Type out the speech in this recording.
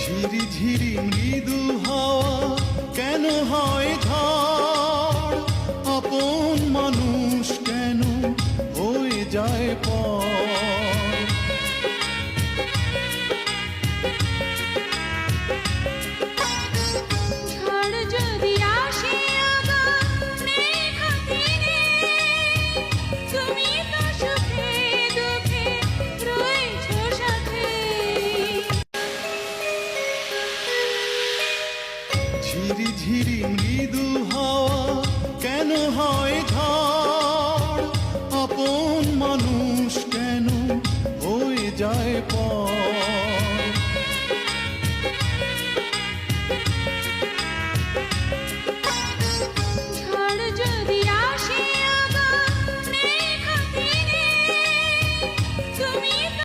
ঝিরি ঝিরি মৃদু হাওয়া কেন হয় ঝড়, আপন মানুষ কেন হয়ে যায় পর। ঝড় যদি আসে আবার নেই খাতিরে, তুমি তো সুখে দুঃখে রয়েছো সাথে। ঝিরি ঝিরি মৃদু হাওয়া কেন হয় ঝড়, আপন মানুষ কেন হয়ে যায় পর।